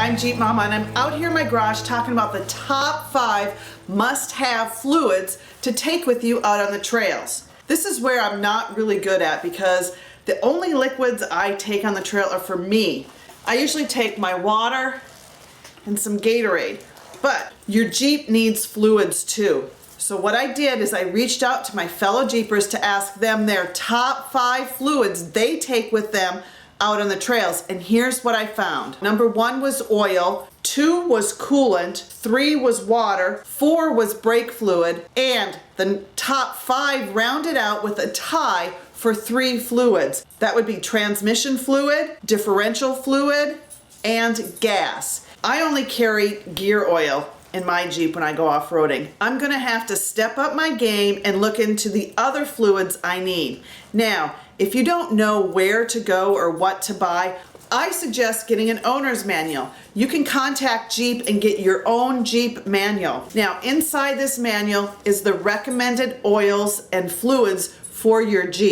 I'm Jeep Momma, and I'm out here in my garage talking about the top 5 must-have fluids to take with you out on the trails. This is where I'm not really good at because the only liquids I take on the trail are for me. I usually take my water and some Gatorade, but your Jeep needs fluids too. So what I did is I reached out to my fellow Jeepers to ask them their top 5 fluids they take with them out on the trails, and here's what I found. Number 1 was oil, 2 was coolant, 3 was water, 4 was brake fluid, and the top 5 rounded out with a tie for 3 fluids. That would be transmission fluid, differential fluid, and gas. I only carry gear oil in my Jeep when I go off-roading. I'm gonna have to step up my game and look into the other fluids I need. Now, if you don't know where to go or what to buy, I suggest getting an owner's manual. You can contact Jeep and get your own Jeep manual. Now, inside this manual is the recommended oils and fluids for your Jeep.